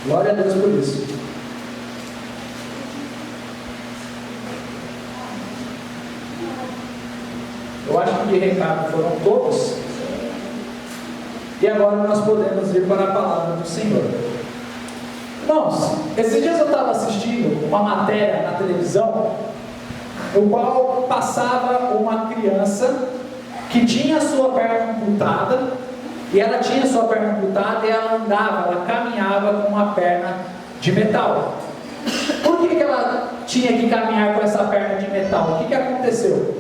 Glória a Deus por isso. Eu acho que de recado foram todos. E agora nós podemos ir para a palavra do Senhor. Irmãos, esses dias eu estava assistindo uma matéria na televisão, no qual passava uma criança que tinha a sua perna amputada, e ela tinha a sua perna amputada e ela andava, ela caminhava com uma perna de metal. Por que ela tinha que caminhar com essa perna de metal? O que aconteceu?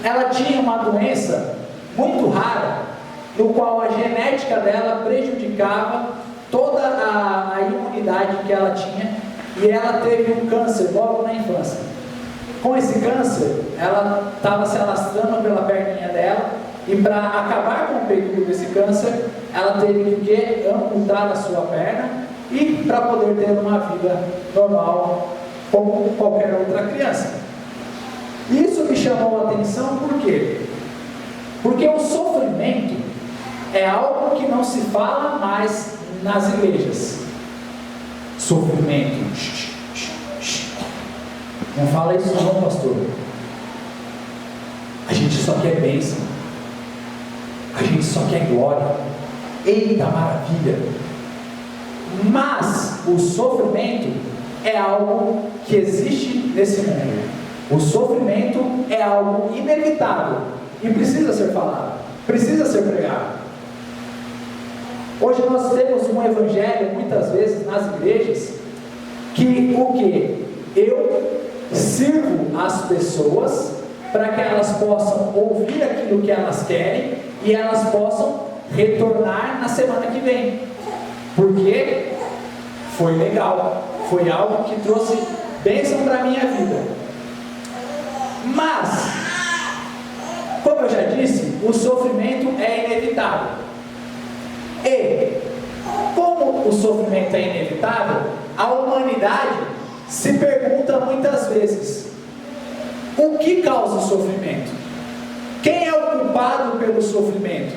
Ela tinha uma doença muito rara, no qual a genética dela prejudicava toda a imunidade que ela tinha, e ela teve um câncer logo na infância. Com esse câncer, ela estava se alastrando pela perninha dela, e para acabar com o período desse câncer, ela teve que amputar a sua perna, e para poder ter uma vida normal, como qualquer outra criança. Isso me chamou a atenção, por quê? Porque o sofrimento é algo que não se fala mais nas igrejas. Sofrimento. Não fala isso não, pastor. A gente só quer bênção. A gente só quer glória. Eita maravilha! Mas o sofrimento é algo que existe nesse mundo. O sofrimento é algo inevitável e precisa ser falado, precisa ser pregado. Hoje nós temos um evangelho, muitas vezes nas igrejas, que o que? Eu sirvo as pessoas para que elas possam ouvir aquilo que elas querem e elas possam retornar na semana que vem, porque foi legal, foi algo que trouxe bênção para a minha vida. Mas, como eu já disse, o sofrimento é inevitável. E, como o sofrimento é inevitável, a humanidade se pergunta muitas vezes: o que causa o sofrimento? Quem é o culpado pelo sofrimento?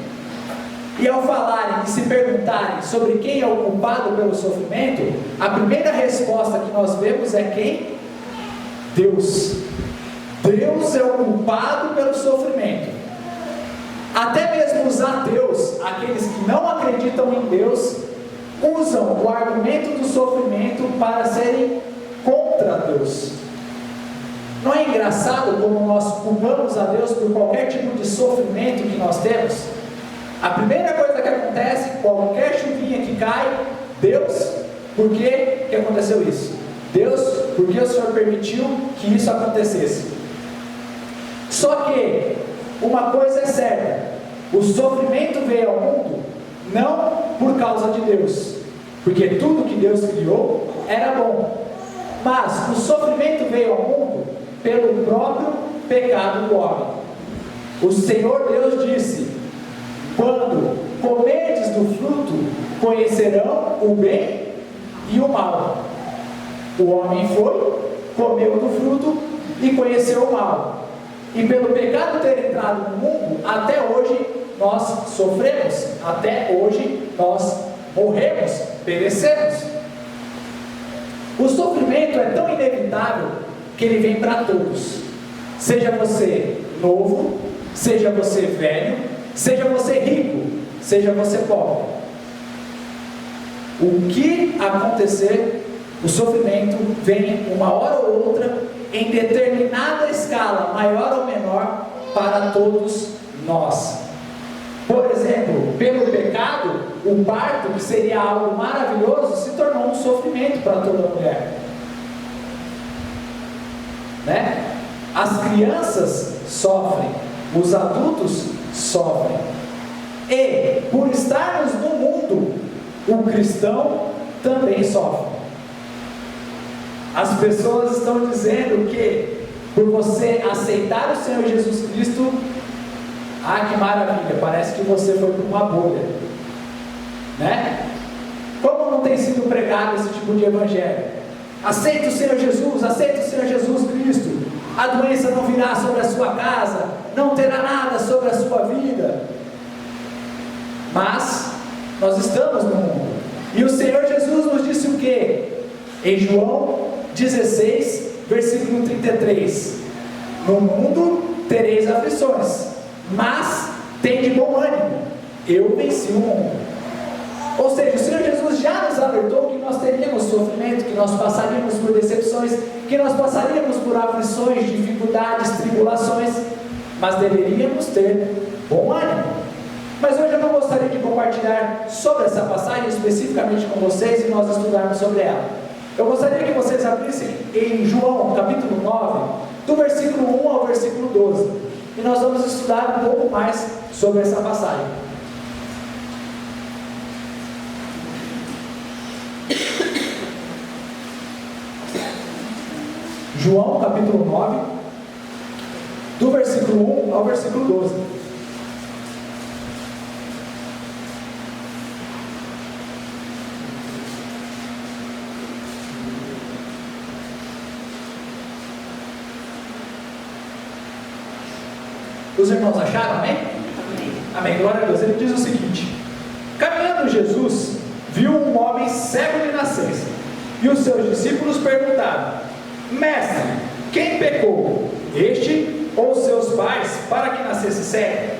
E ao falarem e se perguntarem sobre quem é o culpado pelo sofrimento, a primeira resposta que nós vemos é quem? Deus. Deus é o culpado pelo sofrimento. Até mesmo os ateus, aqueles que não acreditam em Deus, usam o argumento do sofrimento para serem contra Deus. Não é engraçado como nós culpamos a Deus por qualquer tipo de sofrimento que nós temos? A primeira coisa que acontece, qualquer chuvinha que cai, Deus, por que aconteceu isso? Deus, por que o Senhor permitiu que isso acontecesse? Só que uma coisa é certa: o sofrimento veio ao mundo não por causa de Deus, porque tudo que Deus criou era bom, mas o sofrimento veio ao mundo pelo próprio pecado do homem. O Senhor Deus disse: quando comerdes do fruto, conhecerão o bem e o mal. O homem foi, comeu do fruto e conheceu o mal. E pelo pecado ter entrado no mundo, até hoje nós sofremos, até hoje nós morremos, perecemos. O sofrimento é tão inevitável que ele vem para todos. Seja você novo, seja você velho, seja você rico, seja você pobre. O que acontecer, o sofrimento vem uma hora ou outra, em determinada escala, maior ou menor, para todos nós. Por exemplo, pelo pecado, o parto, que seria algo maravilhoso, se tornou um sofrimento para toda mulher, né? As crianças sofrem, os adultos sofrem, e por estarmos no mundo, o cristão também sofre. As pessoas estão dizendo que por você aceitar o Senhor Jesus Cristo, ah, que maravilha, parece que você foi para uma bolha, né? Como não tem sido pregado esse tipo de evangelho? Aceite o Senhor Jesus, aceite o Senhor Jesus Cristo, a doença não virá sobre a sua casa, não terá nada sobre a sua vida. Mas nós estamos no mundo, e o Senhor Jesus Em João 16, versículo 33: no mundo tereis aflições, mas tende bom ânimo, eu venci o mundo. Ou seja, o Senhor Jesus já nos alertou que nós teríamos sofrimento, que nós passaríamos por decepções, que nós passaríamos por aflições, dificuldades, tribulações, mas deveríamos ter bom ânimo. Mas hoje eu não gostaria de compartilhar sobre essa passagem especificamente com vocês e nós estudarmos sobre ela. Eu gostaria que vocês abrissem em João capítulo 9, do versículo 1 ao versículo 12, e nós vamos estudar um pouco mais sobre essa passagem. João capítulo 9, do versículo 1 ao versículo 12. Os irmãos acharam, amém? Amém, glória a Deus. Ele diz o seguinte: caminhando Jesus, viu um homem cego de nascença, e os seus discípulos perguntaram: mestre, quem pecou, este ou seus pais, para que nascesse cego?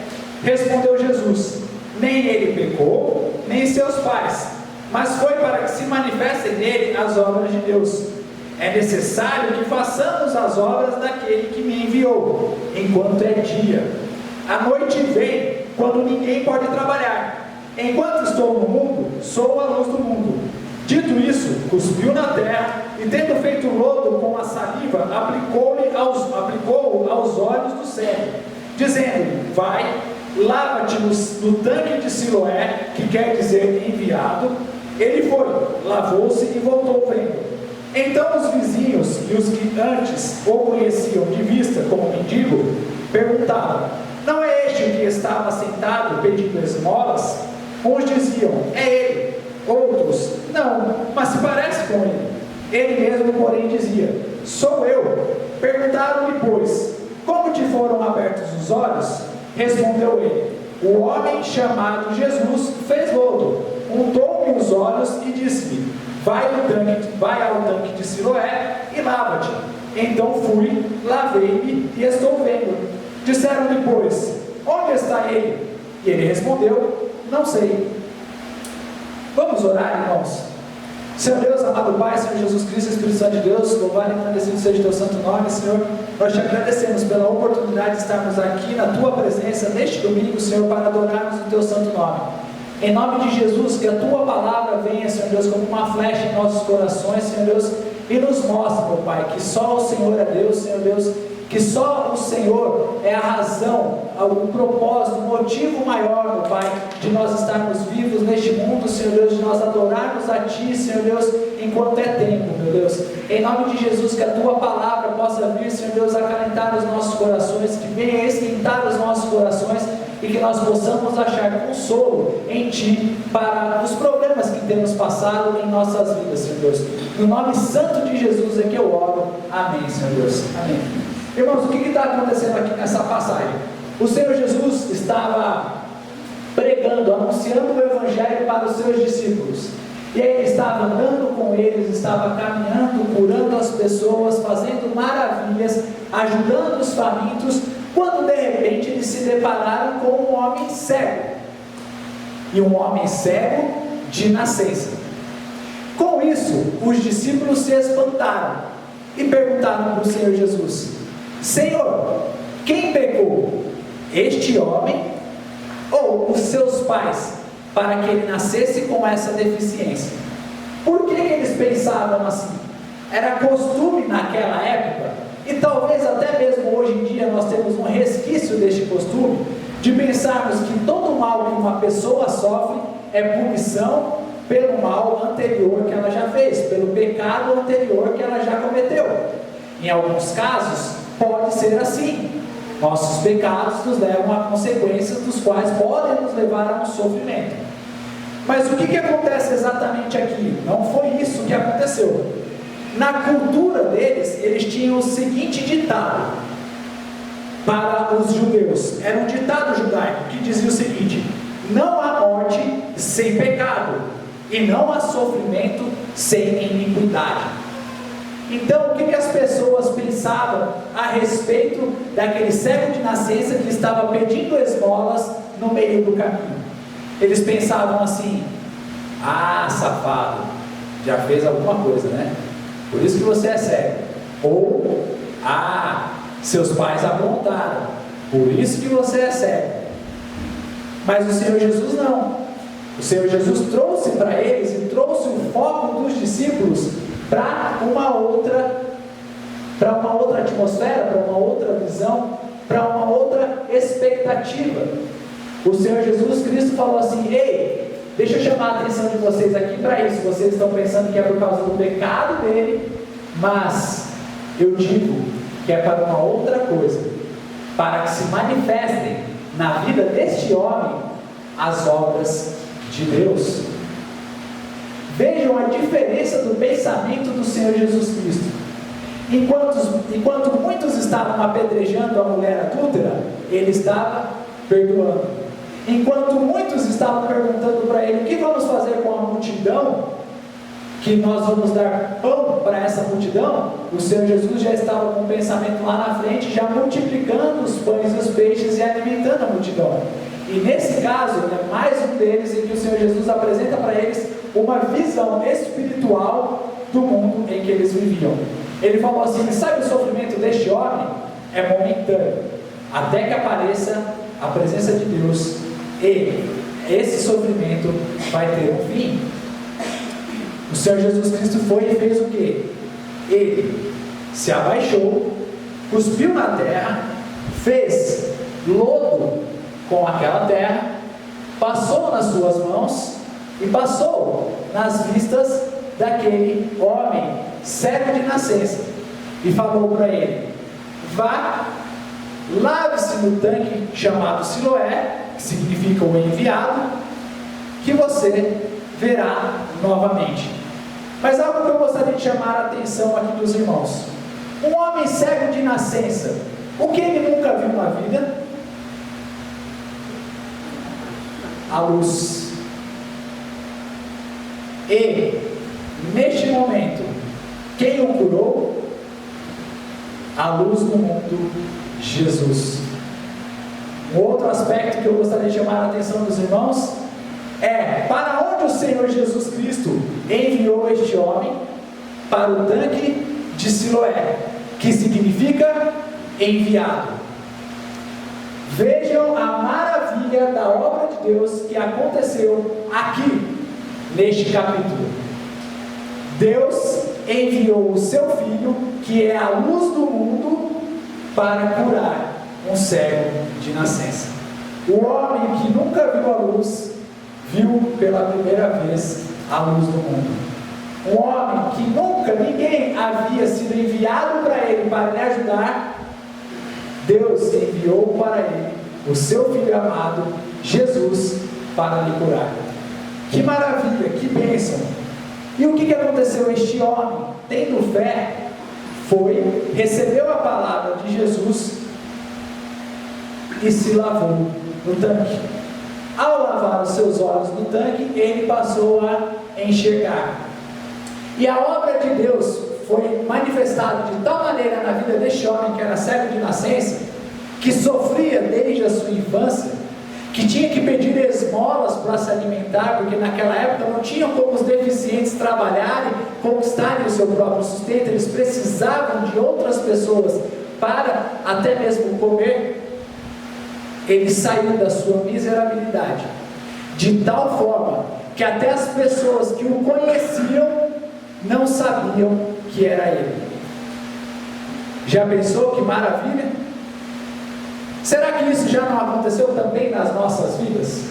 Respondeu Jesus: nem ele pecou, nem seus pais, mas foi para que se manifestem nele as obras de Deus. É necessário que façamos as obras daquele que me enviou, enquanto é dia. A noite vem, quando ninguém pode trabalhar. Enquanto estou no mundo, sou a luz do mundo. Dito isso, cuspiu na terra, e tendo feito lodo com a saliva, aplicou-o aos olhos do cego, dizendo: vai, lava-te no tanque de Siloé, que quer dizer enviado. Ele foi, lavou-se e voltou vendo. Então os vizinhos e os que antes o conheciam de vista como mendigo, perguntavam: não é este o que estava sentado pedindo esmolas? Uns diziam: é ele. Outros: não, mas se parece com ele. Ele mesmo, porém, dizia: sou eu. Perguntaram-lhe, pois: como te foram abertos os olhos? Respondeu ele: o homem chamado Jesus fez lodo, untou-me os olhos e disse-me: vai ao tanque de Siloé e lava-te. Então fui, lavei-me e estou vendo. Disseram-lhe, pois: onde está ele? E ele respondeu: não sei. Vamos orar, irmãos. Senhor Deus, amado Pai, Senhor Jesus Cristo, Espírito Santo de Deus, louvado e agradecido seja o teu santo nome, Senhor. Nós te agradecemos pela oportunidade de estarmos aqui na tua presença neste domingo, Senhor, para adorarmos o teu santo nome. Em nome de Jesus, que a tua palavra venha, Senhor Deus, como uma flecha em nossos corações, Senhor Deus, e nos mostre, meu Pai, que só o Senhor é Deus, Senhor Deus, que só o Senhor é a razão, o propósito, o motivo maior, meu Pai, de nós estarmos vivos neste mundo, Senhor Deus, de nós adorarmos a Ti, Senhor Deus, enquanto é tempo, meu Deus. Em nome de Jesus, que a Tua palavra possa vir, Senhor Deus, acalentar os nossos corações, que venha esquentar os nossos corações, e que nós possamos achar consolo em Ti para os problemas que temos passado em nossas vidas, Senhor Deus. No nome santo de Jesus é que eu oro. Amém, Senhor Deus. Amém. Irmãos, o que está acontecendo aqui nessa passagem? O Senhor Jesus estava pregando, anunciando o Evangelho para os seus discípulos. E aí ele estava andando com eles, estava caminhando, curando as pessoas, fazendo maravilhas, ajudando os famintos, quando de repente eles se depararam com um homem cego. E um homem cego de nascença. Com isso, os discípulos se espantaram e perguntaram para o Senhor Jesus: Senhor, quem pecou? Este homem ou os seus pais, para que ele nascesse com essa deficiência? Por que eles pensavam assim? Era costume naquela época, e talvez até mesmo hoje em dia nós temos um resquício deste costume, de pensarmos que todo mal que uma pessoa sofre é punição pelo mal anterior que ela já fez, pelo pecado anterior que ela já cometeu. Em alguns casos, pode ser assim. Nossos pecados nos levam a consequências dos quais podem nos levar a um sofrimento. Mas o que acontece exatamente aqui? Não foi isso que aconteceu. Na cultura deles, eles tinham o seguinte ditado para os judeus. Era um ditado judaico que dizia o seguinte: não há morte sem pecado, e não há sofrimento sem iniquidade. Então, o que as pessoas pensavam a respeito daquele cego de nascença que estava pedindo esmolas no meio do caminho? Eles pensavam assim: ah, safado, já fez alguma coisa, né? Por isso que você é cego. Ou, ah, seus pais aprontaram, por isso que você é cego. Mas o Senhor Jesus não. O Senhor Jesus trouxe para eles e trouxe o foco dos discípulos para uma outra atmosfera, para uma outra visão, para uma outra expectativa. O Senhor Jesus Cristo falou assim: ei, deixa eu chamar a atenção de vocês aqui para isso. Vocês estão pensando que é por causa do pecado dele, mas eu digo que é para uma outra coisa, para que se manifestem na vida deste homem as obras de Deus. Vejam a diferença do pensamento do Senhor Jesus Cristo. Enquanto muitos estavam apedrejando a mulher adúltera, ele estava perdoando. Enquanto muitos estavam perguntando para ele: o que vamos fazer com a multidão? Que nós vamos dar pão para essa multidão? O Senhor Jesus já estava com o pensamento lá na frente, já multiplicando os pães e os peixes e alimentando a multidão. E nesse caso, é mais um deles em que o Senhor Jesus apresenta para eles uma visão espiritual do mundo em que eles viviam. Ele falou assim: sabe, o sofrimento deste homem é momentâneo, até que apareça a presença de Deus, e esse sofrimento vai ter um fim. O Senhor Jesus Cristo foi e fez o quê? Ele se abaixou, cuspiu na terra, fez lodo com aquela terra, passou nas suas mãos e passou nas vistas daquele homem cego de nascença, e falou para ele: vá, lave-se no tanque chamado Siloé, que significa o enviado, que você verá novamente. Mas algo que eu gostaria de chamar a atenção aqui dos irmãos: um homem cego de nascença, o que ele nunca viu na vida? A luz. E neste momento, quem o curou? A luz do mundo, Jesus. Um outro aspecto que eu gostaria de chamar a atenção dos irmãos é: para onde o Senhor Jesus Cristo enviou este homem? Para o tanque de Siloé, que significa enviado. Vejam a maravilha da obra de Deus que aconteceu aqui, neste capítulo. Deus enviou o seu Filho, que é a luz do mundo, para curar um cego de nascença. O homem que nunca viu a luz, viu pela primeira vez a luz do mundo. Um homem que nunca ninguém havia sido enviado para ele para lhe ajudar, Deus enviou para ele o seu Filho amado, Jesus, para lhe curar. Que maravilha, que bênção! E o que aconteceu? Este homem, tendo fé, foi, recebeu a palavra de Jesus e se lavou no tanque. Ao lavar os seus olhos no tanque, ele passou a enxergar. E a obra de Deus foi manifestada de tal maneira na vida deste homem que era cego de nascença, que sofria desde a sua infância, que tinha que pedir esmolas para se alimentar, porque naquela época não tinham como os deficientes trabalharem, conquistarem o seu próprio sustento, eles precisavam de outras pessoas para até mesmo comer. Ele saiu da sua miserabilidade, de tal forma que até as pessoas que o conheciam não sabiam que era ele. Já pensou que maravilha? Será que isso já não aconteceu também nas nossas vidas?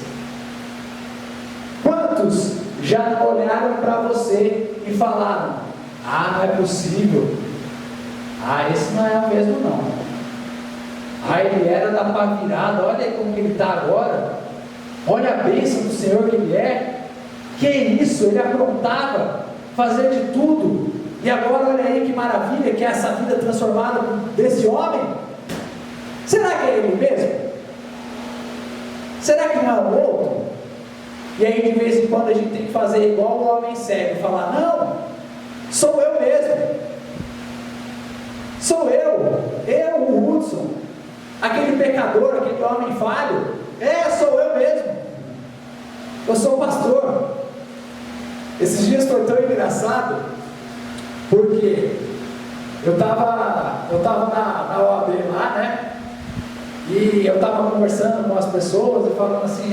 Quantos já não olharam para você e falaram: ah, não é possível, ah, esse não é o mesmo não, ah, ele era da pá virada, olha como ele está agora, olha a bênção do Senhor que ele é, que isso, ele aprontava, fazer de tudo, e agora olha aí que maravilha que é essa vida transformada desse homem. Será que é ele mesmo? Será que não é o outro? E aí de vez em quando a gente tem que fazer igual o homem cego, falar, não, sou eu mesmo, sou eu, o Hudson, aquele pecador, aquele homem falho, sou eu mesmo, eu sou o pastor. Esses dias foi tão engraçado, porque eu estava na OAB lá, né? E eu estava conversando com as pessoas e falando assim,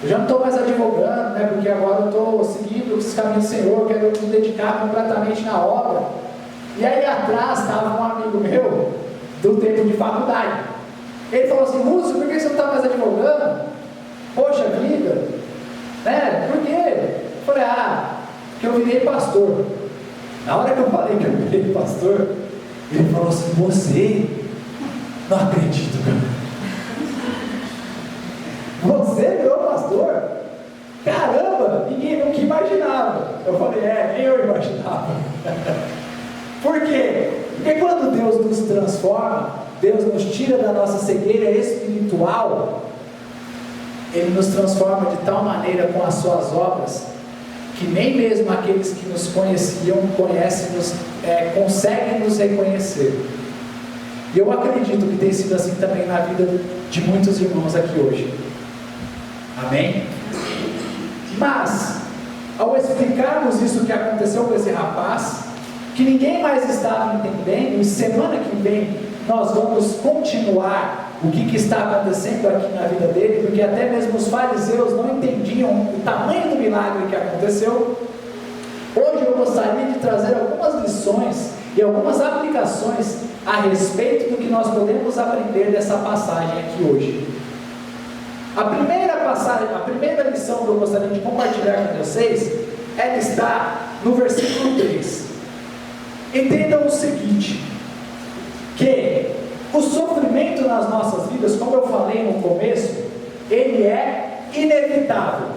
eu já não estou mais advogando, né? Porque agora eu estou seguindo os caminhos do Senhor, quero me dedicar completamente na obra. E aí atrás estava um amigo meu, do tempo de faculdade. Ele falou assim, Lúcio, por que você não está mais advogando? Poxa vida, né? Por quê? Eu falei, porque eu virei pastor. Na hora que eu falei que eu virei pastor, ele falou assim, você? Não acredito, cara. Você virou pastor? Caramba, ninguém nunca imaginava. Eu falei, nem eu imaginava. Por quê? Porque quando Deus nos transforma, Deus nos tira da nossa cegueira espiritual, Ele nos transforma de tal maneira com as suas obras, que nem mesmo aqueles que nos conheciam conseguem nos reconhecer. E eu acredito que tem sido assim também na vida de muitos irmãos aqui hoje. Amém? Mas, ao explicarmos isso que aconteceu com esse rapaz, que ninguém mais estava entendendo, e semana que vem nós vamos continuar o que está acontecendo aqui na vida dele, porque até mesmo os fariseus não entendiam o tamanho do milagre que aconteceu. Hoje eu gostaria de trazer algumas lições e algumas aplicações a respeito do que nós podemos aprender dessa passagem aqui hoje. A primeira lição que eu gostaria de compartilhar com vocês, ela está no versículo 3. Entendam o seguinte, que o sofrimento nas nossas vidas, como eu falei no começo, ele é inevitável,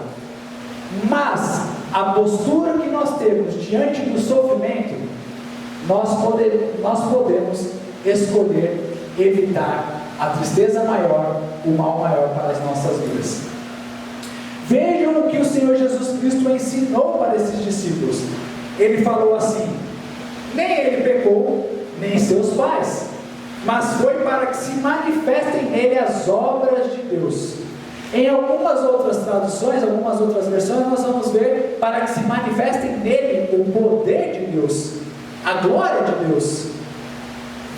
mas a postura que nós temos diante do sofrimento, nós podemos escolher evitar a tristeza maior, o mal maior para as nossas vidas. Vejam o que o Senhor Jesus Cristo ensinou para esses discípulos. Ele falou assim, nem ele pecou, nem seus pais, mas foi para que se manifestem nele as obras de Deus. Em algumas outras traduções, algumas outras versões, nós vamos ver para que se manifestem nele o poder de Deus, a glória de Deus.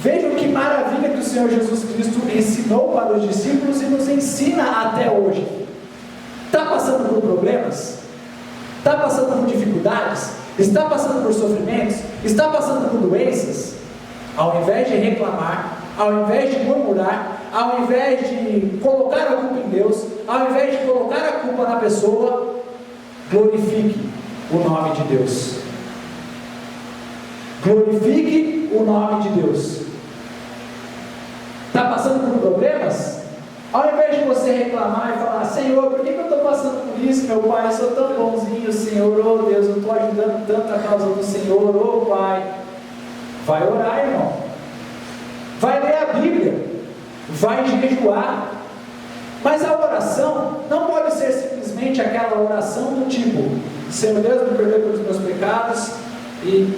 Vejam que maravilha que o Senhor Jesus Cristo ensinou para os discípulos e nos ensina até hoje. Está passando por problemas? Está passando por dificuldades? Está passando por sofrimentos? Está passando por doenças? Ao invés de reclamar, ao invés de murmurar, ao invés de colocar a culpa em Deus, ao invés de colocar a culpa na pessoa, glorifique o nome de Deus. Glorifique o nome de Deus. Está passando por problemas? Ao invés de você reclamar e falar, Senhor, por que eu estou passando por isso, meu Pai? Eu sou tão bonzinho, Senhor, oh Deus, eu estou ajudando tanto a causa do Senhor, oh Pai. Vai orar, irmão. Vai ler a Bíblia. Vai jejuar. Mas a oração não pode ser simplesmente aquela oração do tipo, Senhor Deus, me perdoe pelos meus pecados e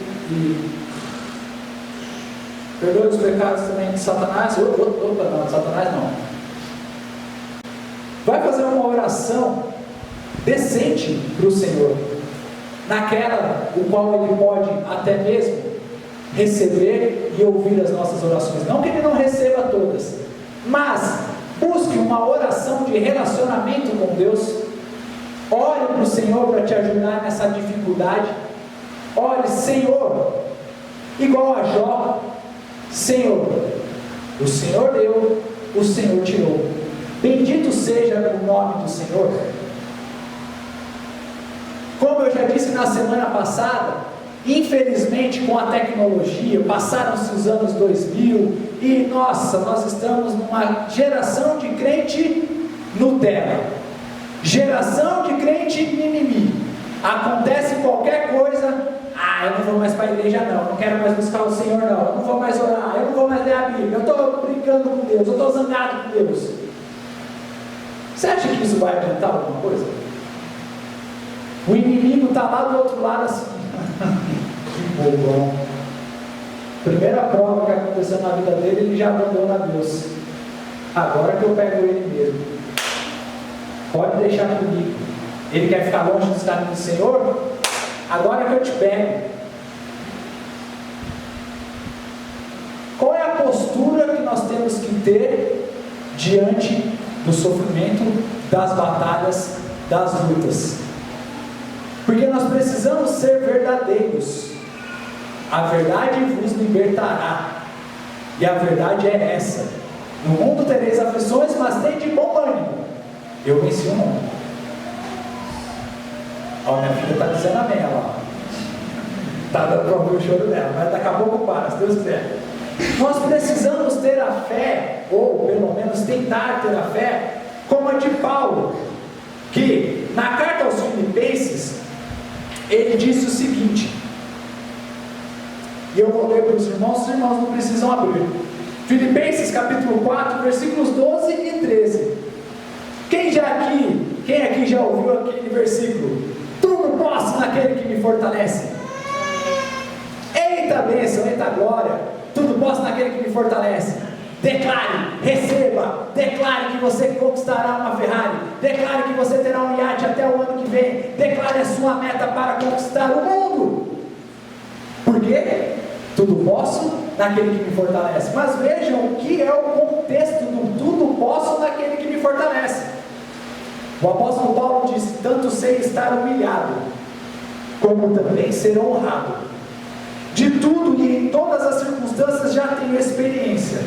perdoe os pecados também de Satanás. Opa, não, de Satanás não. Vai fazer uma oração decente para o Senhor, naquela o qual Ele pode até mesmo receber e ouvir as nossas orações. Não que Ele não receba todas, mas busque uma oração de relacionamento com Deus. Ore para o Senhor para te ajudar nessa dificuldade. Ore, Senhor, igual a Jó, Senhor, o Senhor deu, o Senhor tirou. Bendito seja o nome do Senhor. Como eu já disse na semana passada, infelizmente com a tecnologia, passaram-se os anos 2000 e nossa, nós estamos numa geração de crente Nutella, geração de crente mimimi. Acontece qualquer coisa, eu não vou mais para a igreja não quero mais buscar o Senhor não, eu não vou mais orar, eu não vou mais ler a Bíblia, eu estou brincando com Deus, eu estou zangado com Deus. Você acha que isso vai adiantar alguma coisa? O inimigo está lá do outro lado assim. Que bobão. Primeira prova que aconteceu na vida dele, ele já abandona Deus. Agora que eu pego ele mesmo. Pode deixar comigo. Ele quer ficar longe dos caminhos do Senhor? Agora que eu te pego. Qual é a postura que nós temos que ter diante do sofrimento, das batalhas, das lutas? Porque nós precisamos ser verdadeiros. A verdade vos libertará. E a verdade é essa: no mundo tereis aflições, mas tende bom ânimo. Eu venci o mundo. Ó, minha filha está dizendo amém, ó. Está dando para ouvir o choro dela, mas daqui a pouco para, se Deus quiser. Nós precisamos ter a fé, ou pelo menos tentar ter a fé, como a de Paulo, que na carta aos Filipenses, ele disse o seguinte, e eu vou ler para os irmãos não precisam abrir. Filipenses capítulo 4, versículos 12 e 13. Quem aqui já ouviu aquele versículo? Tudo posso naquele que me fortalece. Eita bênção, eita glória. Tudo posso naquele que me fortalece. Declare, receba, declare que você conquistará uma Ferrari, declare que você terá um iate até o ano que vem, declare a sua meta para conquistar o mundo. Por quê? Tudo posso naquele que me fortalece. Mas vejam o que é o contexto do tudo posso naquele que me fortalece. O apóstolo Paulo disse: tanto sei estar humilhado, como também ser honrado. De tudo e em todas as circunstâncias já tenho experiência,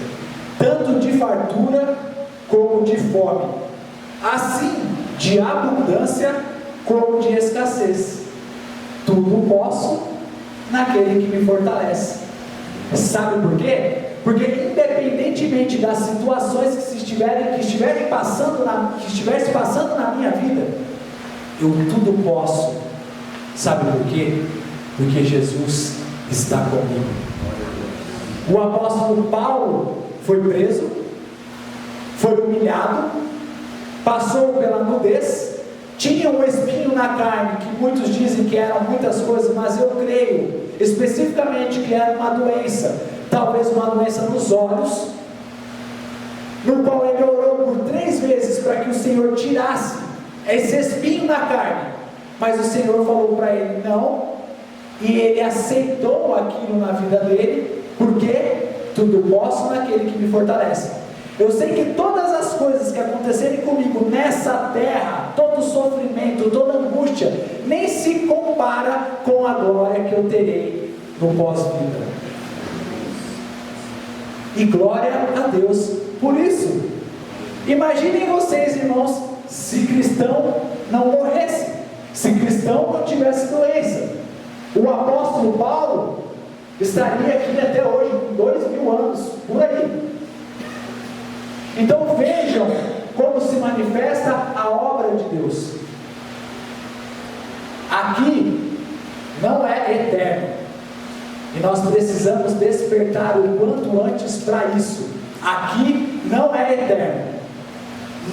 tanto de fartura como de fome, assim de abundância como de escassez. Tudo posso naquele que me fortalece. Sabe por quê? Porque independentemente das situações que estivessem passando na minha vida, eu tudo posso. Sabe por quê? Porque Jesus está comigo. O apóstolo Paulo foi preso, foi humilhado, passou pela nudez, tinha um espinho na carne, que muitos dizem que eram muitas coisas, mas eu creio especificamente que era uma doença, talvez uma doença nos olhos, no qual ele orou por 3 vezes para que o Senhor tirasse esse espinho na carne, mas o Senhor falou para ele não, e ele aceitou aquilo na vida dele, porque tudo posso naquele que me fortalece. Eu sei que todas as coisas que acontecerem comigo nessa terra, todo sofrimento, toda angústia, nem se compara com a glória que eu terei no pós-vida. E glória a Deus por isso. Imaginem vocês, irmãos, se cristão não morresse, se cristão não tivesse doença. O apóstolo Paulo estaria aqui até hoje, com 2000 anos, por aí. Então vejam como se manifesta a obra de Deus. Aqui não é eterno, e nós precisamos despertar o quanto antes para isso. Aqui não é eterno,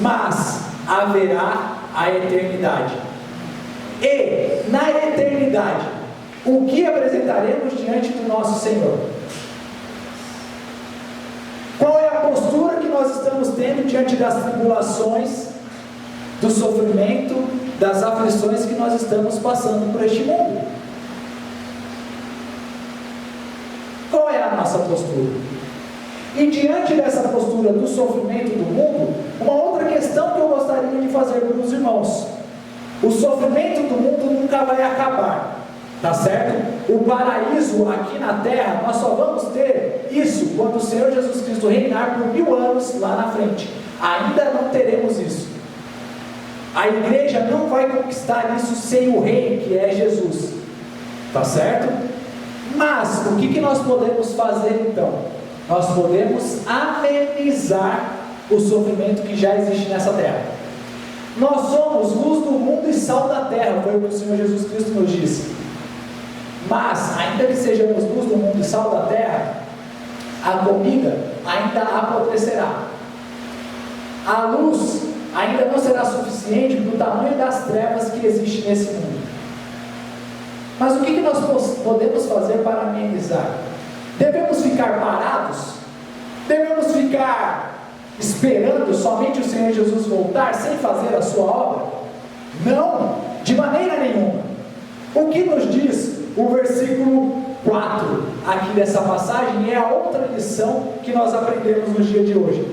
mas haverá a eternidade. E na eternidade, o que apresentaremos diante do nosso Senhor? Qual é a postura que nós estamos tendo diante das tribulações, do sofrimento, das aflições que nós estamos passando por este mundo? Qual é a nossa postura? E diante dessa postura do sofrimento do mundo, uma outra questão que eu gostaria de fazer para os irmãos: o sofrimento do mundo nunca vai acabar. Tá certo? O paraíso aqui na terra, nós só vamos ter isso quando o Senhor Jesus Cristo reinar por 1000 anos lá na frente. Ainda não teremos isso. A igreja não vai conquistar isso sem o rei, que é Jesus. Tá certo? Mas o que nós podemos fazer então? Nós podemos amenizar o sofrimento que já existe nessa terra. Nós somos luz do mundo e sal da terra, foi o que o Senhor Jesus Cristo nos disse. Mas, ainda que sejamos luz do mundo e sal da terra, a comida ainda apodrecerá. A luz ainda não será suficiente para o tamanho das trevas que existe nesse mundo. Mas o que nós podemos fazer para amenizar? Devemos ficar parados? Devemos ficar esperando somente o Senhor Jesus voltar sem fazer a sua obra? Não, de maneira nenhuma. O que nos diz o versículo 4 aqui dessa passagem é a outra lição que nós aprendemos no dia de hoje.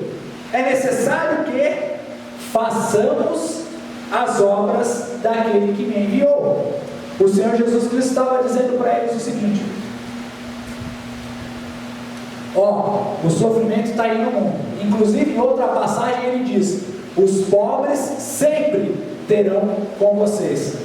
É necessário que façamos as obras daquele que me enviou. O Senhor Jesus Cristo estava dizendo para eles o seguinte: o sofrimento está aí no mundo. Inclusive em outra passagem ele diz: os pobres sempre terão com vocês,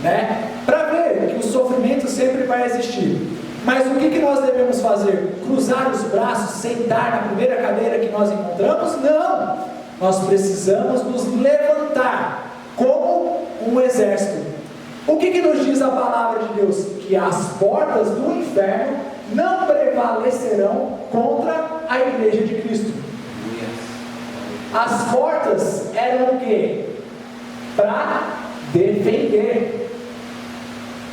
né? Para ver que o sofrimento sempre vai existir. Mas o que nós devemos fazer? Cruzar os braços, sentar na primeira cadeira que nós encontramos? Não! Nós precisamos nos levantar como um exército. O que nos diz a palavra de Deus? Que as portas do inferno não prevalecerão contra a igreja de Cristo. As portas eram o quê? Para defender.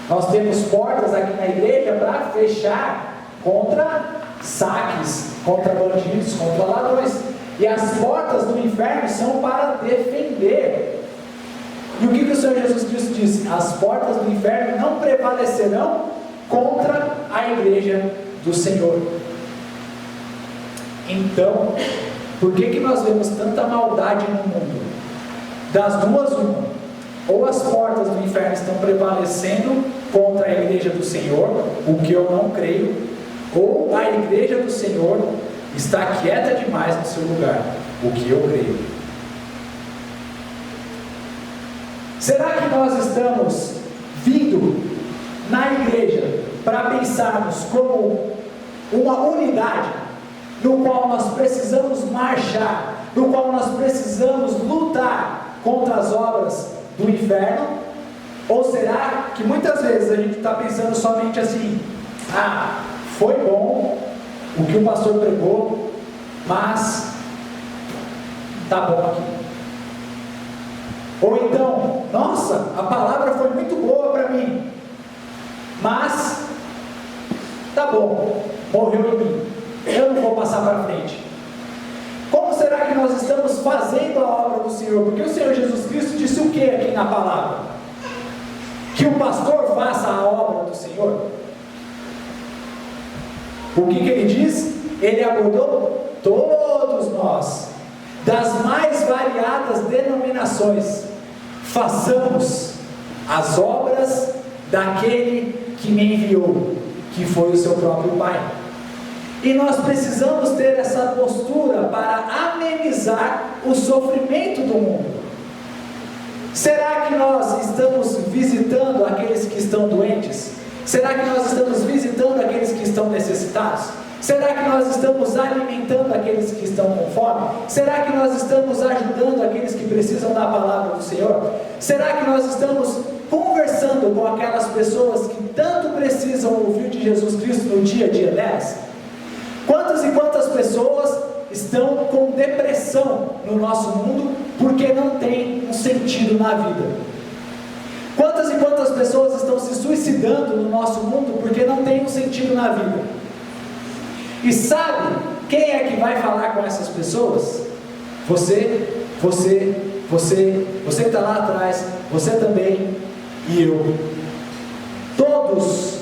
Nós temos portas aqui na igreja para fechar contra saques, contra bandidos, contra ladrões. E as portas do inferno são para defender. E o que o Senhor Jesus Cristo disse? As portas do inferno não prevalecerão contra a igreja do Senhor. Então, por que nós vemos tanta maldade no mundo? Das duas, uma. Ou as portas do inferno estão prevalecendo contra a igreja do Senhor, o que eu não creio, ou a igreja do Senhor está quieta demais no seu lugar, o que eu creio. Será que nós estamos vindo na igreja para pensarmos como uma unidade, no qual nós precisamos marchar, no qual nós precisamos lutar contra as obras do inferno? Ou será que muitas vezes a gente está pensando somente assim: foi bom o que o pastor pregou, mas está bom aqui. Ou então, nossa, a palavra foi muito boa para mim, mas está bom, morreu em mim, eu não vou passar para frente. Como será que nós estamos fazendo a obra do Senhor? Porque o Senhor Jesus Cristo disse o que aqui na palavra? Que o pastor faça a obra do Senhor. O que ele diz? Ele abordou todos nós, das mais variadas denominações. Façamos as obras daquele que me enviou, que foi o seu próprio Pai. E nós precisamos ter essa postura para amenizar o sofrimento do mundo. Será que nós estamos visitando aqueles que estão doentes? Será que nós estamos visitando aqueles que estão necessitados? Será que nós estamos alimentando aqueles que estão com fome? Será que nós estamos ajudando aqueles que precisam da palavra do Senhor? Será que nós estamos conversando com aquelas pessoas que tanto precisam ouvir de Jesus Cristo no dia a dia delas? Quantas e quantas pessoas estão com depressão no nosso mundo porque não tem um sentido na vida? Quantas e quantas pessoas estão se suicidando no nosso mundo porque não tem um sentido na vida? E sabe quem é que vai falar com essas pessoas? Você que está lá atrás, você também e eu. Todos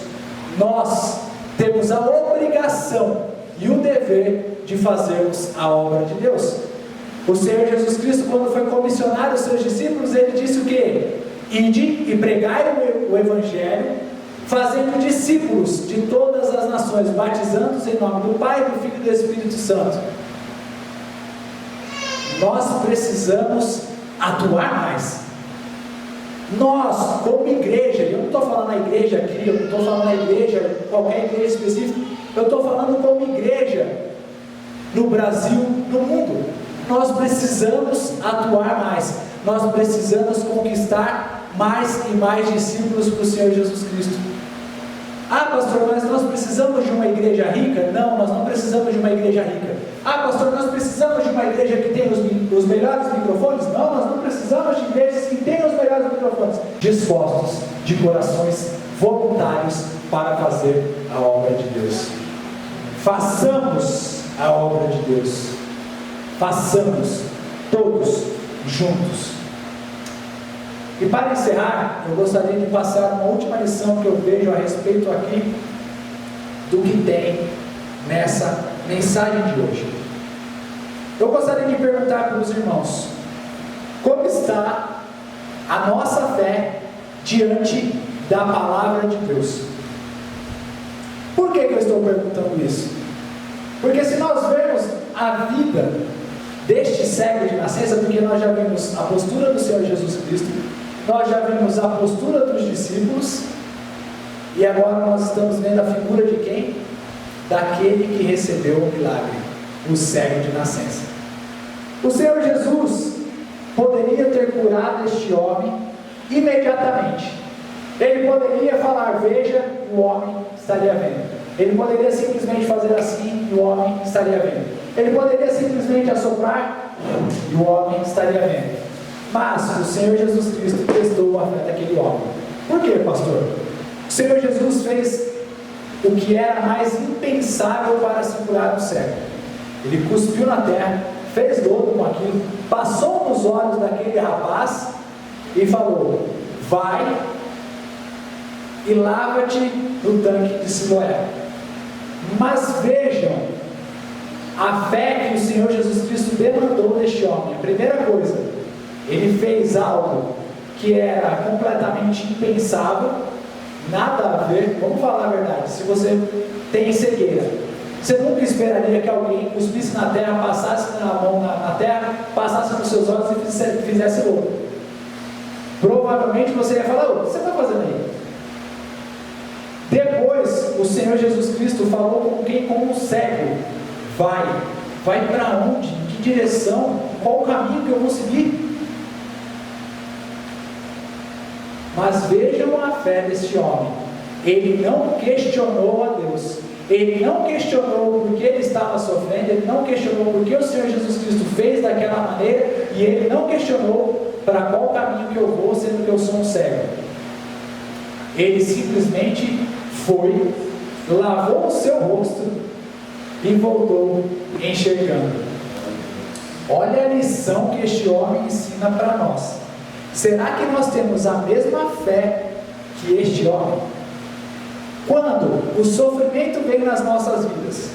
nós temos a obrigação e o dever de fazermos a obra de Deus. O Senhor Jesus Cristo, quando foi comissionar os seus discípulos, ele disse o quê? Ide e pregai o Evangelho, fazendo discípulos de todas as nações, batizando-os em nome do Pai, do Filho e do Espírito Santo. Nós precisamos atuar mais. Nós, como igreja, eu não estou falando na igreja aqui, eu não estou falando na igreja, qualquer igreja específica, eu estou falando como igreja, no Brasil, no mundo. Nós precisamos atuar mais, nós precisamos conquistar mais e mais discípulos para o Senhor Jesus Cristo. Pastor, mas nós precisamos de uma igreja rica? Não, nós não precisamos de uma igreja rica. Pastor, nós precisamos de uma igreja que tenha os melhores microfones? Não, nós não precisamos de igrejas que tenham os melhores microfones. Dispostos, de corações voluntários para fazer a obra de Deus. Façamos a obra de Deus. Façamos todos juntos. E para encerrar, eu gostaria de passar uma última lição que eu vejo a respeito aqui do que tem nessa mensagem de hoje. Eu gostaria de perguntar para os irmãos: como está a nossa fé diante da palavra de Deus? Por que eu estou perguntando isso? Porque se nós vemos a vida deste cego de nascença, porque nós já vimos a postura do Senhor Jesus Cristo, nós já vimos a postura dos discípulos, e agora nós estamos vendo a figura de quem? Daquele que recebeu o milagre, o cego de nascença. O Senhor Jesus poderia ter curado este homem imediatamente. Ele poderia falar: veja, o homem estaria vendo. Ele poderia simplesmente fazer assim e o homem estaria vendo. Ele poderia simplesmente assoprar e o homem estaria vendo. Mas o Senhor Jesus Cristo testou a fé daquele homem. Por quê, pastor? O Senhor Jesus fez o que era mais impensável para se curar do cego. Ele cuspiu na terra, fez lodo com aquilo, passou nos olhos daquele rapaz e falou: vai e lava-te no tanque de Siloé. Mas vejam a fé que o Senhor Jesus Cristo demandou deste homem. A primeira coisa, ele fez algo que era completamente impensável, nada a ver. Vamos falar a verdade: se você tem cegueira, você nunca esperaria que alguém cuspisse na terra, passasse na mão na terra, passasse nos seus olhos e fizesse lodo. Provavelmente você ia falar: o que você está fazendo aí? Depois o Senhor Jesus Cristo falou com quem? Com o cego: vai para onde? Em que direção? Qual o caminho que eu vou seguir? Mas vejam a fé deste homem. Ele não questionou a Deus, ele não questionou por que ele estava sofrendo, ele não questionou por que o Senhor Jesus Cristo fez daquela maneira, e ele não questionou para qual caminho que eu vou, sendo que eu sou um cego. Ele simplesmente foi, lavou o seu rosto e voltou enxergando. Olha a lição que este homem ensina para nós. Será que nós temos a mesma fé que este homem? Quando o sofrimento vem nas nossas vidas,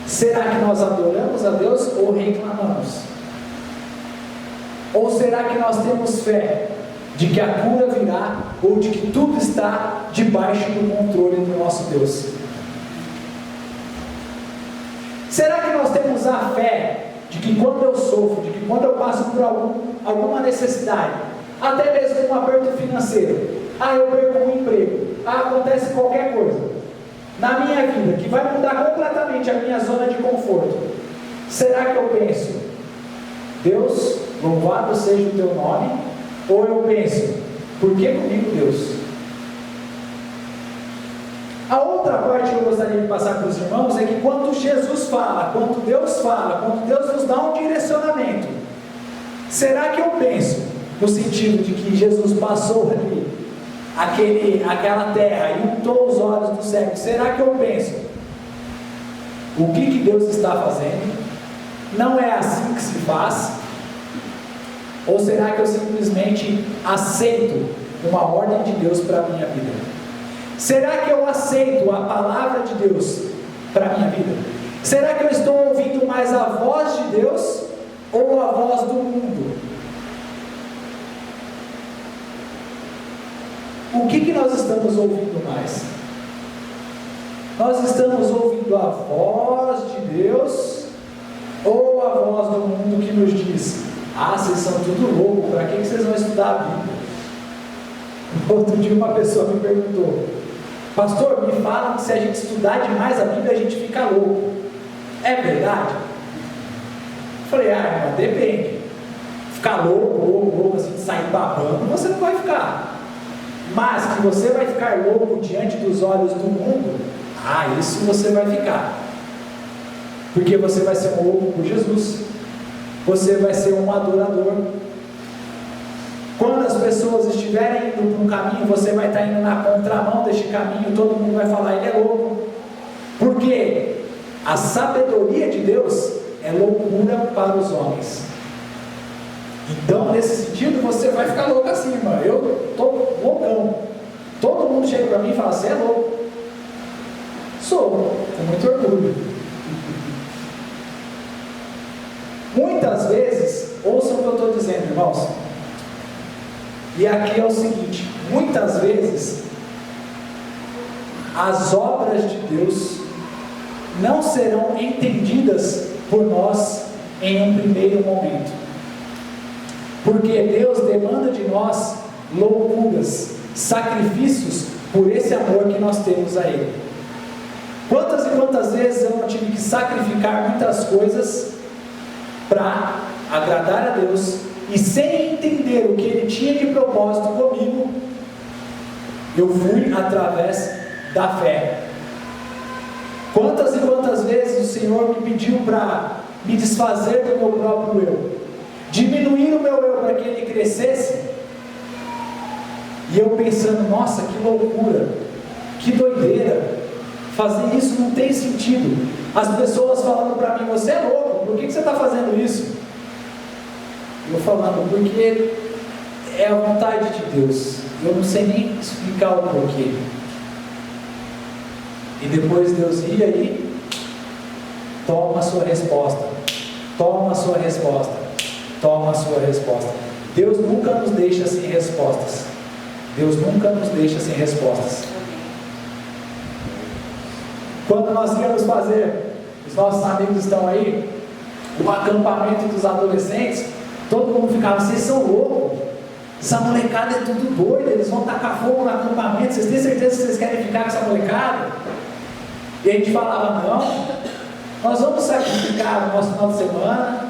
será que nós adoramos a Deus ou reclamamos? Ou será que nós temos fé de que a cura virá, ou de que tudo está debaixo do controle do nosso Deus? Será que nós temos a fé de que quando eu sofro, de que quando eu passo por alguma necessidade, até mesmo um aperto financeiro, eu perco um emprego, acontece qualquer coisa na minha vida que vai mudar completamente a minha zona de conforto, será que eu penso: Deus, louvado seja o teu nome? Ou eu penso: por que comigo, Deus? A outra parte que eu gostaria de passar para os irmãos é que quando Jesus fala, quando Deus fala, quando Deus nos dá um direcionamento, será que eu penso no sentido de que Jesus passou ali aquela terra e untou os olhos do cego? Será que eu penso: o que Deus está fazendo? Não é assim que se faz? Ou será que eu simplesmente aceito uma ordem de Deus para a minha vida? Será que eu aceito a palavra de Deus para a minha vida? Será que eu estou ouvindo mais a voz de Deus ou a voz do mundo? O que nós estamos ouvindo mais? Nós estamos ouvindo a voz de Deus ou a voz do mundo que nos diz: vocês são tudo louco, para que vocês vão estudar a Bíblia? Outro dia uma pessoa me perguntou: pastor, me falam que se a gente estudar demais a Bíblia, a gente fica louco. É verdade? Eu falei: irmão, depende. Ficar louco assim, de sair babando, você não vai ficar. Mas que você vai ficar louco diante dos olhos do mundo, isso você vai ficar. Porque você vai ser um louco por Jesus. Você vai ser um adorador. Quando as pessoas estiverem indo para um caminho, você vai estar indo na contramão deste caminho, todo mundo vai falar, ele é louco. Porque a sabedoria de Deus é loucura para os homens. Então, nesse sentido, você vai ficar louco assim, irmão. Eu estou loucão. Todo mundo chega para mim e fala, você é louco. Sou, com muito orgulho. Muitas vezes, ouçam o que eu estou dizendo, irmãos. E aqui é o seguinte, muitas vezes, as obras de Deus não serão entendidas por nós em um primeiro momento. Porque Deus demanda de nós loucuras, sacrifícios por esse amor que nós temos a Ele. Quantas e quantas vezes eu não tive que sacrificar muitas coisas para agradar a Deus, e sem entender o que Ele tinha de propósito comigo, eu fui através da fé. Quantas e quantas vezes o Senhor me pediu para me desfazer do meu próprio eu, diminuir o meu eu para que ele crescesse, e eu pensando, nossa, que loucura, que doideira, fazer isso não tem sentido. As pessoas falando para mim, você é louco, por que você está fazendo isso? Eu falando, porque é a vontade de Deus, eu não sei nem explicar o porquê. E depois Deus ia aí, toma a sua resposta, toma a sua resposta, toma a sua resposta. Deus nunca nos deixa sem respostas. Deus nunca nos deixa sem respostas. Quando nós íamos fazer, os nossos amigos estão aí, o acampamento dos adolescentes, todo mundo ficava, vocês são loucos, essa molecada é tudo doida, eles vão tacar fogo no acampamento, vocês têm certeza que vocês querem ficar com essa molecada? E a gente falava, não, nós vamos sacrificar o nosso final de semana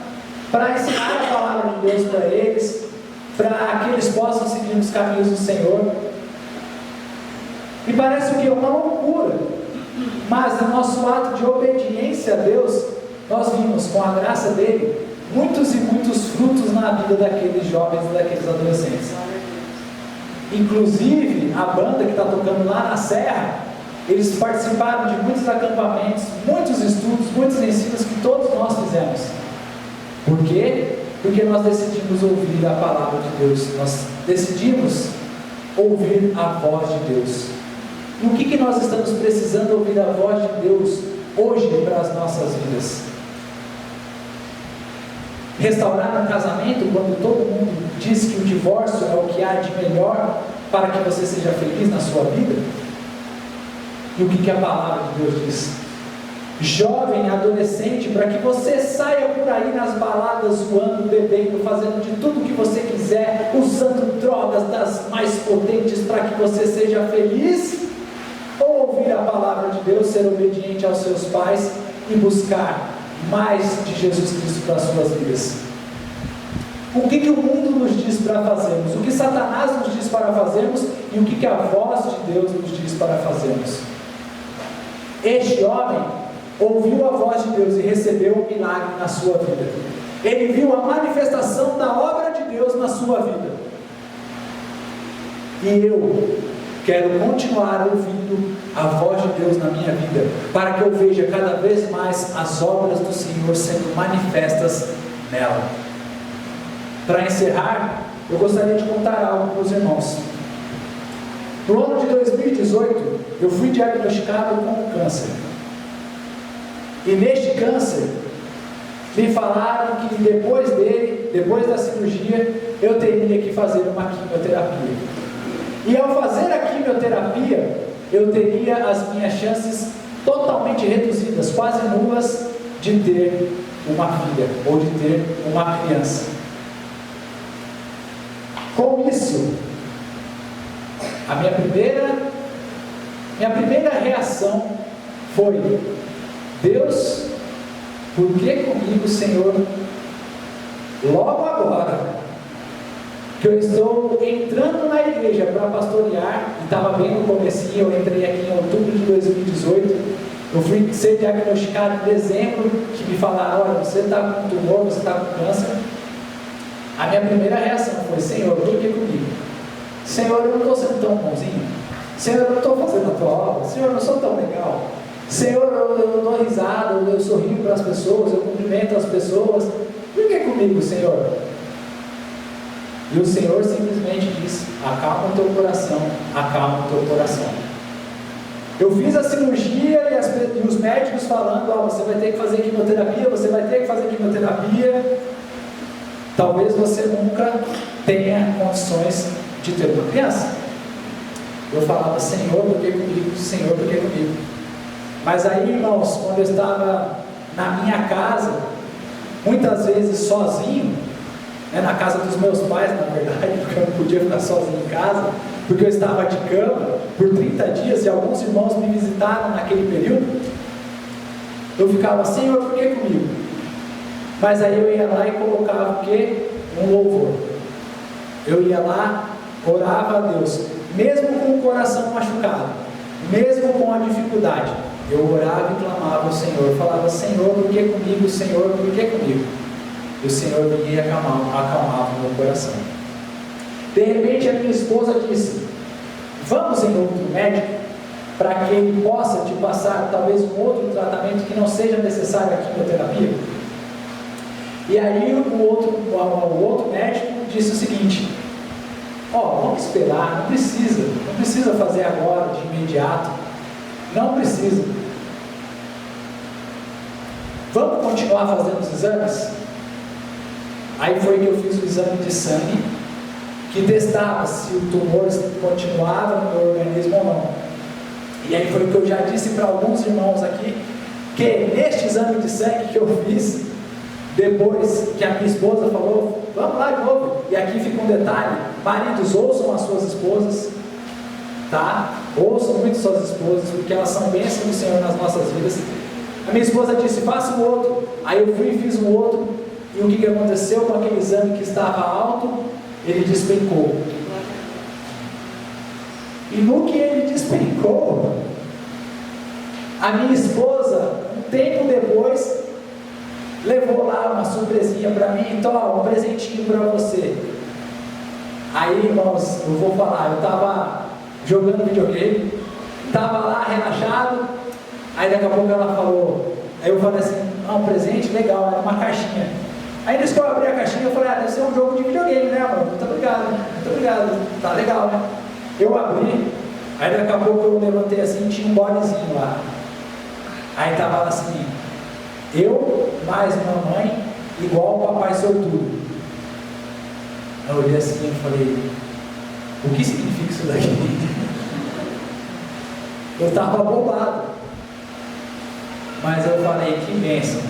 para ensinar a palavra de Deus para eles, para que eles possam seguir os caminhos do Senhor. E parece o que? Uma loucura. Mas no nosso ato de obediência a Deus, nós vimos, com a graça dele, muitos e muitos frutos na vida daqueles jovens e daqueles adolescentes. Inclusive, a banda que está tocando lá na Serra, eles participaram de muitos acampamentos, muitos estudos, muitos ensinos que todos nós fizemos. Por quê? Porque nós decidimos ouvir a palavra de Deus, nós decidimos ouvir a voz de Deus. E o que nós estamos precisando ouvir a voz de Deus hoje para as nossas vidas? Restaurar um casamento quando todo mundo diz que o divórcio é o que há de melhor para que você seja feliz na sua vida? E o que a palavra de Deus diz? Jovem, adolescente, para que você saia por aí nas baladas, zoando, bebendo, fazendo de tudo que você quiser, usando drogas das mais potentes para que você seja feliz, ou ouvir a palavra de Deus, ser obediente aos seus pais e buscar mais de Jesus Cristo para as suas vidas? O que o mundo nos diz para fazermos? O que Satanás nos diz para fazermos? E o que a voz de Deus nos diz para fazermos? Este homem ouviu a voz de Deus e recebeu um milagre na sua vida. Ele viu a manifestação da obra de Deus na sua vida. E eu quero continuar ouvindo a voz de Deus na minha vida, para que eu veja cada vez mais as obras do Senhor sendo manifestas nela. Para encerrar, eu gostaria de contar algo para os irmãos. No ano de 2018, eu fui diagnosticado com câncer. E neste câncer, me falaram que depois da cirurgia, eu teria que fazer uma quimioterapia. E ao fazer a quimioterapia, eu teria as minhas chances totalmente reduzidas, quase nulas, de ter uma filha, ou de ter uma criança. Com isso, a minha primeira reação foi: Deus, por que comigo, Senhor? Logo agora que eu estou entrando na igreja para pastorear, e estava bem no comecinho, eu entrei aqui em outubro de 2018, eu fui ser diagnosticado em dezembro, que me falaram, olha, você está com tumor, você está com câncer. A minha primeira reação foi: Senhor, por que comigo? Senhor, eu não estou sendo tão bonzinho. Senhor, eu não estou fazendo a tua obra. Senhor, eu não sou tão legal. Senhor, eu dou risada, eu sorrio para as pessoas, eu cumprimento as pessoas. Por que comigo, Senhor? E o Senhor simplesmente disse: acalma o teu coração, acalma o teu coração. Eu fiz a cirurgia e os médicos falando: você vai ter que fazer quimioterapia, você vai ter que fazer quimioterapia. Talvez você nunca tenha condições de ter uma criança. Eu falava: Senhor, por que comigo? Senhor, por que comigo? Mas aí, irmãos, quando eu estava na minha casa, muitas vezes sozinho, na casa dos meus pais, na verdade, porque eu não podia ficar sozinho em casa, porque eu estava de cama por 30 dias e alguns irmãos me visitaram naquele período, eu ficava: Senhor, por que comigo? Mas aí eu ia lá e colocava o quê? Um louvor. Eu ia lá, orava a Deus, mesmo com o coração machucado, mesmo com a dificuldade, eu orava e clamava ao Senhor, falava: Senhor, por que comigo? Senhor, por que comigo? E o Senhor vinha e acalmava o meu coração. De repente a minha esposa disse: vamos em outro médico, para que ele possa te passar talvez um outro tratamento que não seja necessário a quimioterapia. E aí o outro médico disse o seguinte: vamos esperar, não precisa fazer agora, de imediato, não precisa. Vamos continuar fazendo os exames? Aí foi que eu fiz o exame de sangue, que testava se o tumor continuava no meu organismo ou não. E aí foi que eu já disse para alguns irmãos aqui, que neste exame de sangue que eu fiz, depois que a minha esposa falou: vamos lá de novo, e aqui fica um detalhe: maridos, ouçam as suas esposas, tá? Ouçam muito suas esposas, porque elas são bênçãos do Senhor nas nossas vidas. A minha esposa disse: faça o outro. Aí eu fui e fiz o outro, e o que aconteceu com aquele exame que estava alto? Ele despencou. E no que ele despencou, a minha esposa, um tempo depois, levou lá uma surpresinha para mim: então, um presentinho para você. Aí, irmãos, eu vou falar, eu estava jogando videogame, estava lá relaxado, aí daqui a pouco ela falou, aí eu falei assim: um presente legal, era uma caixinha. Aí nisso que eu abri a caixinha, eu falei: deve ser um jogo de videogame, né, amor? Muito obrigado, tá legal, né? Eu abri, aí daqui a pouco eu levantei assim, tinha um bonezinho lá. Aí estava assim: eu mais mamãe igual o papai sortudo. Eu olhei assim e falei: o que significa isso daqui? Eu estava bobado, mas eu falei: que bênção,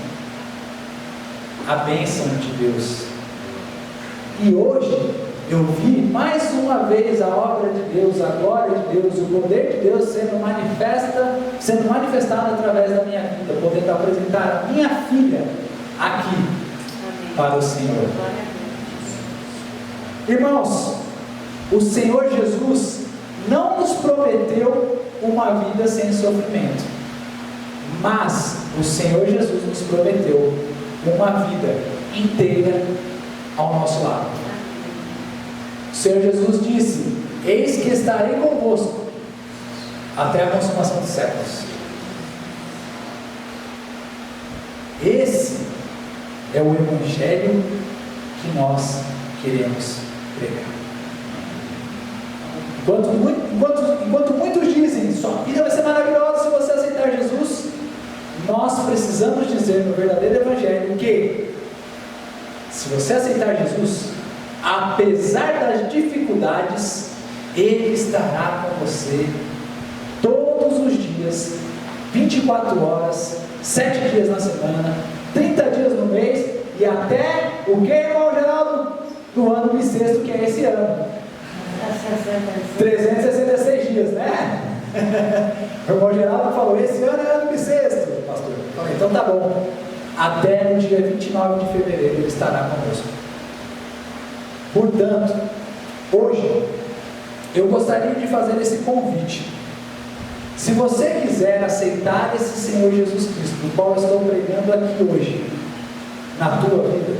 a bênção de Deus. E hoje eu vi mais uma vez a obra de Deus, a glória de Deus, o poder de Deus sendo manifestado através da minha vida, podendo apresentar a minha filha aqui. Amém. Para o Senhor. Irmãos, o Senhor Jesus não nos prometeu uma vida sem sofrimento, mas o Senhor Jesus nos prometeu uma vida inteira ao nosso lado. O Senhor Jesus disse: eis que estarei convosco até a consumação dos séculos. Esse é o Evangelho que nós queremos pregar. Enquanto muitos dizem: sua vida vai ser maravilhosa se você aceitar Jesus, nós precisamos dizer no verdadeiro Evangelho que, se você aceitar Jesus, apesar das dificuldades, Ele estará com você todos os dias, 24 horas, 7 dias na semana, 30 dias no mês, e até o que, irmão Geraldo? No ano bissexto, que é esse ano. 366 dias, né? O irmão Geraldo falou: esse ano é ano bissexto, pastor. Falei: então tá bom. Até no dia 29 de fevereiro Ele estará conosco. Portanto, hoje eu gostaria de fazer esse convite. Se você quiser aceitar esse Senhor Jesus Cristo, do qual eu estou pregando aqui hoje, na tua vida,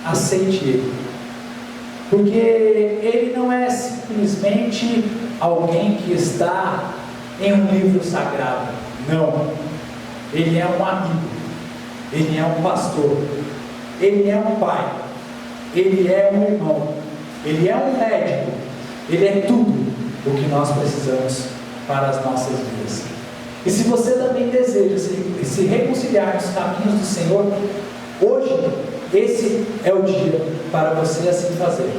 aceite Ele, porque Ele não é simplesmente alguém que está em um livro sagrado, não. Ele é um amigo, Ele é um pastor, Ele é um pai, Ele é um irmão, Ele é um médico, Ele é tudo o que nós precisamos para as nossas vidas. E se você também deseja se reconciliar nos caminhos do Senhor, hoje, esse é o dia para você assim fazer.